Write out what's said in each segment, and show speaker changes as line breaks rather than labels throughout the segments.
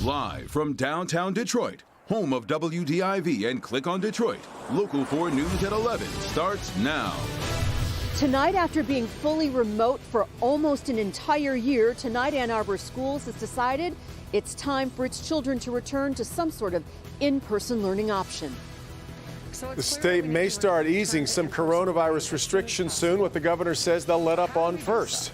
Live from downtown Detroit, home of WDIV and Click on Detroit, Local 4 News at 11 starts now.
Tonight, after being fully remote for almost an entire year, tonight Ann Arbor Schools has decided it's time for its children to return to some sort of in-person learning option.
The state may start easing some coronavirus restrictions soon. What the governor says they'll let up on first.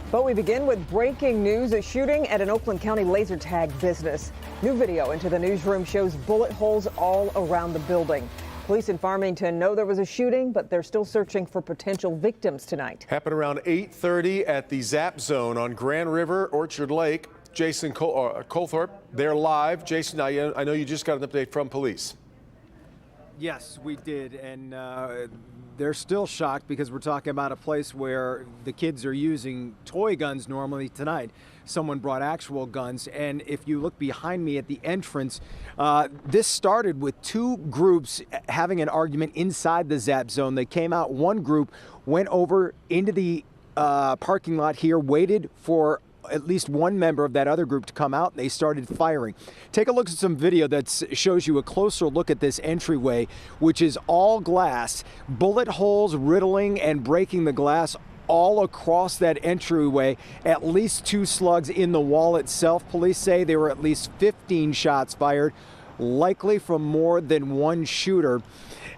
But we begin with breaking news: a shooting at an Oakland County laser tag business. New video into the newsroom shows bullet holes all around the building. Police in Farmington know there was a shooting, but they're still searching for potential victims tonight.
Happened around 8:30 at the Zap Zone on Grand River, Orchard Lake. Jason Colthorpe, they're live. Jason, I know you just got an update from police.
Yes, we did, and they're still shocked because we're talking about a place where the kids are using toy guns normally. Tonight, someone brought actual guns, and if you look behind me at the entrance, this started with two groups having an argument inside the Zap Zone. They came out, one group went over into the parking lot here, waited for at least one member of that other group to come out, and they started firing. Take a look at some video that shows you a closer look at this entryway, which is all glass, bullet holes riddling and breaking the glass all across that entryway. At least 2 slugs in the wall itself. Police say there were at least 15 shots fired, likely from more than one shooter.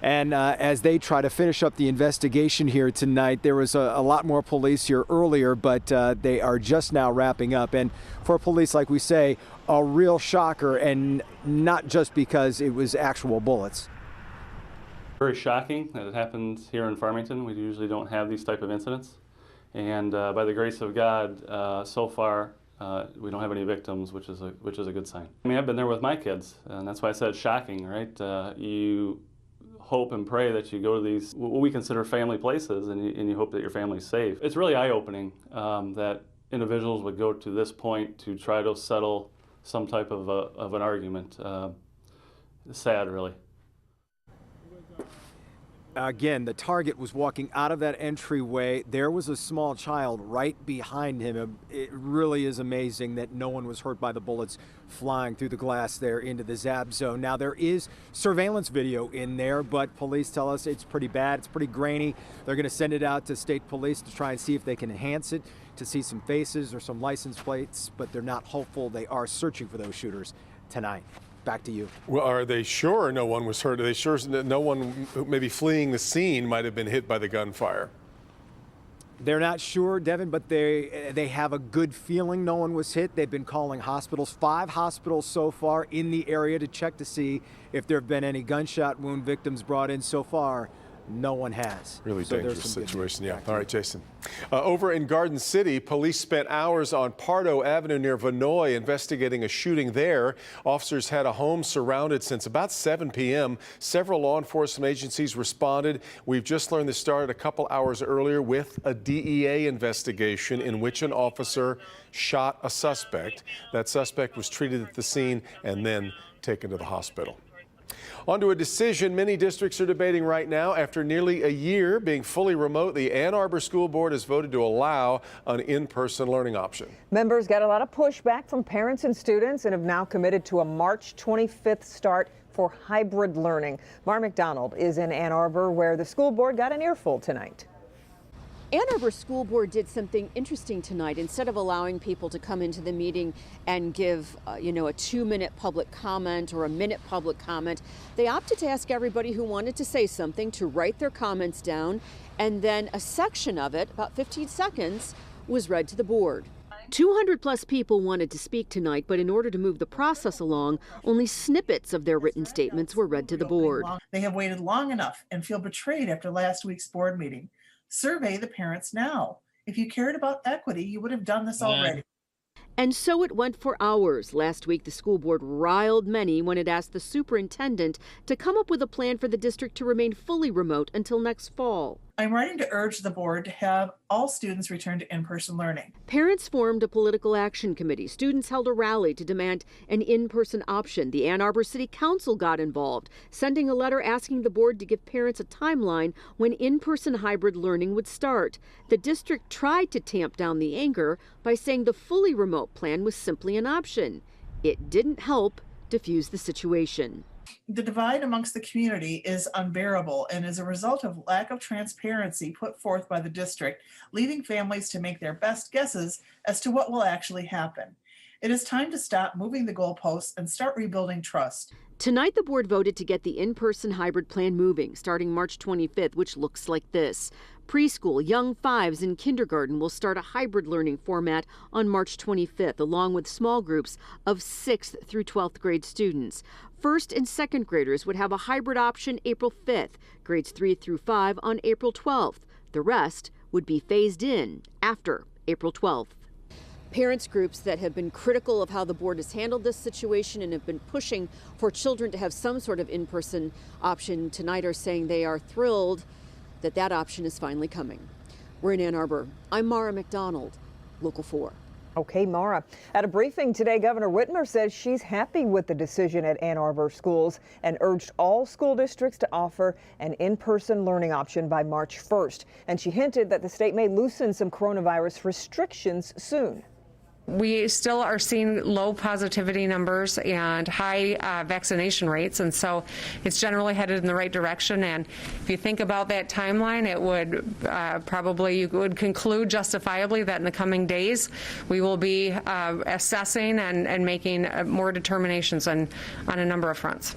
And as they try to finish up the investigation here tonight, there was a lot more police here earlier, but they are just now wrapping up. And for police, like we say, a real shocker, and not just because it was actual bullets.
Very shocking that it happened here in Farmington. We usually don't have these type of incidents. And by the grace of God, so far, we don't have any victims, which is a good sign. I mean, I've been there with my kids, and that's why I said shocking, right? You hope and pray that you go to these, what we consider family places, and you hope that your family's safe. It's really eye-opening that individuals would go to this point to try to settle some type of an argument. Sad, really.
Again, the target was walking out of that entryway. There was a small child right behind him. It really is amazing that no one was hurt by the bullets flying through the glass there into the Zap Zone. Now, there is surveillance video in there, but police tell us it's pretty bad. It's pretty grainy. They're going to send it out to state police to try and see if they can enhance it, to see some faces or some license plates, but they're not hopeful. They are searching for those shooters tonight. Back to you. Well,
are they sure no one was hurt? Are they sure that no one maybe fleeing the scene might have been hit by the gunfire?
They're not sure, Devin, but they have a good feeling no one was hit. They've been calling hospitals, 5 hospitals so far in the area, to check to see if there have been any gunshot wound victims brought in. So far, no one has.
Really dangerous situation, yeah. All right, Jason. Over in Garden City, police spent hours on Pardo Avenue near Vinoy investigating a shooting there. Officers had a home surrounded since about 7 p.m. Several law enforcement agencies responded. We've just learned this started a couple hours earlier with a DEA investigation in which an officer shot a suspect. That suspect was treated at the scene and then taken to the hospital. On to a decision many districts are debating right now. After nearly a year being fully remote, the Ann Arbor School Board has voted to allow an in-person learning option.
Members got a lot of pushback from parents and students and have now committed to a March 25th start for hybrid learning. Mar McDonald is in Ann Arbor, where the school board got an earful tonight.
Ann Arbor School Board did something interesting tonight. Instead of allowing people to come into the meeting and give, a 2-minute public comment or a minute public comment, they opted to ask everybody who wanted to say something to write their comments down, and then a section of it, about 15 seconds, was read to the board. 200 plus people wanted to speak tonight, but in order to move the process along, only snippets of their written statements were read to the board.
They have waited long enough and feel betrayed after last week's board meeting. Survey the parents now. If you cared about equity, you would have done this already.
And so it went for hours. Last week, the school board riled many when it asked the superintendent to come up with a plan for the district to remain fully remote until next fall.
I'm writing to urge the board to have all students return to in-person learning.
Parents formed a political action committee. Students held a rally to demand an in-person option. The Ann Arbor City Council got involved, sending a letter asking the board to give parents a timeline when in-person hybrid learning would start. The district tried to tamp down the anger by saying the fully remote plan was simply an option. It didn't help diffuse the situation.
The divide amongst the community is unbearable and is a result of lack of transparency put forth by the district, leaving families to make their best guesses as to what will actually happen. It is time to stop moving the goalposts and start rebuilding trust.
Tonight, the board voted to get the in-person hybrid plan moving starting March 25th, which looks like this. Preschool, young fives, and kindergarten will start a hybrid learning format on March 25th, along with small groups of 6th through 12th grade students. First and second graders would have a hybrid option April 5th, grades 3 through 5 on April 12th. The rest would be phased in after April 12th. Parents groups that have been critical of how the board has handled this situation and have been pushing for children to have some sort of in-person option tonight are saying they are thrilled that that option is finally coming. We're in Ann Arbor. I'm Mara McDonald, Local 4.
Okay, Mara. At a briefing today, Governor Whitmer says she's happy with the decision at Ann Arbor schools and urged all school districts to offer an in-person learning option by March 1st. And she hinted that the state may loosen some coronavirus restrictions soon.
We still are seeing low positivity numbers and high vaccination rates, and so it's generally headed in the right direction. And if you think about that timeline, it would probably, you would conclude justifiably that in the coming days we will be assessing and making more determinations on a number of fronts.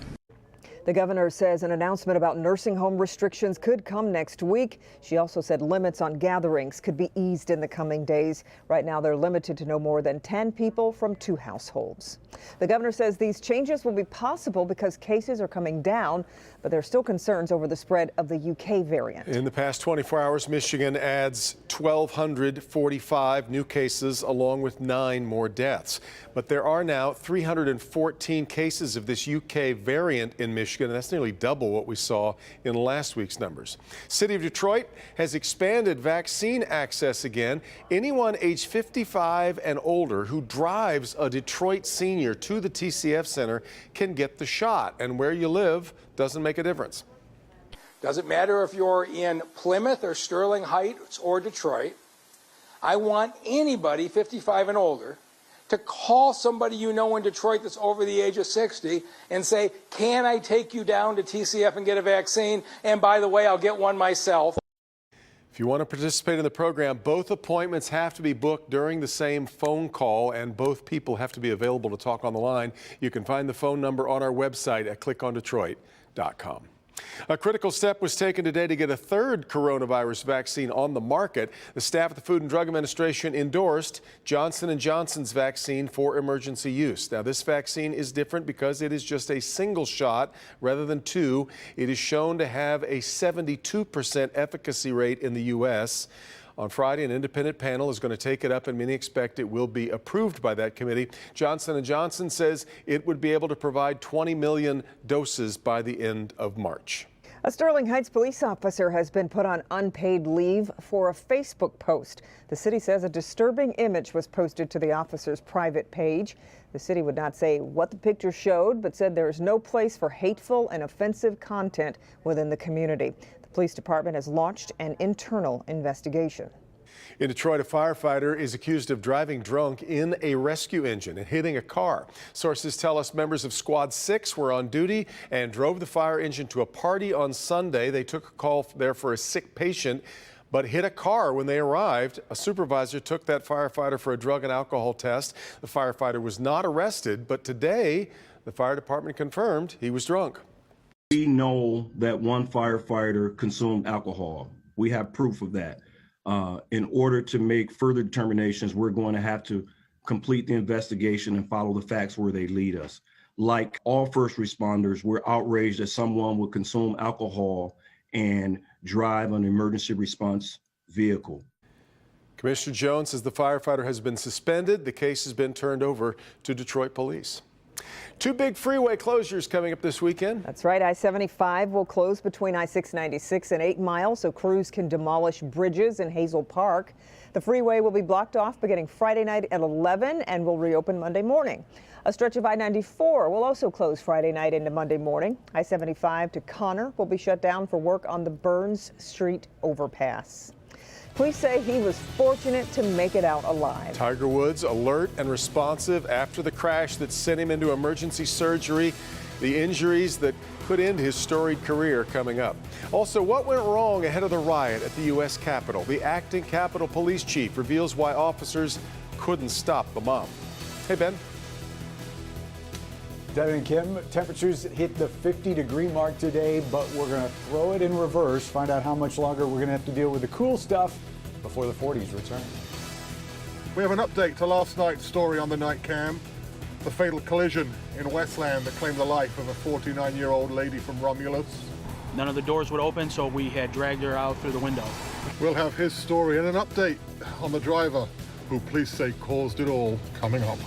The governor says an announcement about nursing home restrictions could come next week. She also said limits on gatherings could be eased in the coming days. Right now, they're limited to no more than 10 people from 2 households. The governor says these changes will be possible because cases are coming down, but there are still concerns over the spread of the UK variant.
In the past 24 hours, Michigan adds 1,245 new cases along with 9 more deaths. But there are now 314 cases of this UK variant in Michigan, and that's nearly double what we saw in last week's numbers. City of Detroit has expanded vaccine access again. Anyone age 55 and older who drives a Detroit senior to the TCF Center can get the shot, and where you live doesn't make a difference.
Doesn't matter if you're in Plymouth or Sterling Heights or Detroit. I want anybody 55 and older to call somebody you know in Detroit that's over the age of 60 and say, can I take you down to TCF and get a vaccine? And by the way, I'll get one myself.
If you want to participate in the program, both appointments have to be booked during the same phone call, and both people have to be available to talk on the line. You can find the phone number on our website at clickondetroit.com. A critical step was taken today to get a third coronavirus vaccine on the market. The staff at the Food and Drug Administration endorsed Johnson & Johnson's vaccine for emergency use. Now, this vaccine is different because it is just a single shot rather than 2. It is shown to have a 72% efficacy rate in the U.S. On Friday, an independent panel is going to take it up, and many expect it will be approved by that committee. Johnson & Johnson says it would be able to provide 20 million doses by the end of March.
A Sterling Heights police officer has been put on unpaid leave for a Facebook post. The city says a disturbing image was posted to the officer's private page. The city would not say what the picture showed, but said there is no place for hateful and offensive content within the community. The police department has launched an internal investigation.
In Detroit, a firefighter is accused of driving drunk in a rescue engine and hitting a car. Sources tell us members of Squad 6 were on duty and drove the fire engine to a party on Sunday. They took a call there for a sick patient, but hit a car when they arrived. A supervisor took that firefighter for a drug and alcohol test. The firefighter was not arrested, but today the fire department confirmed he was drunk.
We know that one firefighter consumed alcohol. We have proof of that. In order to make further determinations, we're going to have to complete the investigation and follow the facts where they lead us. Like all first responders, we're outraged that someone would consume alcohol and drive an emergency response vehicle.
Commissioner Jones says the firefighter has been suspended. The case has been turned over to Detroit police. 2 big freeway closures coming up this weekend.
That's right. I-75 will close between I-696 and 8 Mile so crews can demolish bridges in Hazel Park. The freeway will be blocked off beginning Friday night at 11 and will reopen Monday morning. A stretch of I-94 will also close Friday night into Monday morning. I-75 to Connor will be shut down for work on the Burns Street overpass. Police say he was fortunate to make it out alive.
Tiger Woods alert and responsive after the crash that sent him into emergency surgery. The injuries that could end his storied career coming up. Also, what went wrong ahead of the riot at the U.S. Capitol? The acting Capitol Police Chief reveals why officers couldn't stop the mob. Hey, Ben.
Devin and Kim, temperatures hit the 50-degree mark today, but we're going to throw it in reverse, find out how much longer we're going to have to deal with the cool stuff before the 40s return.
We have an update to last night's story on the night cam. The fatal collision in Westland that claimed the life of a 49-year-old lady from Romulus.
None of the doors would open, so we had dragged her out through the window.
We'll have his story and an update on the driver who police say caused it all coming up.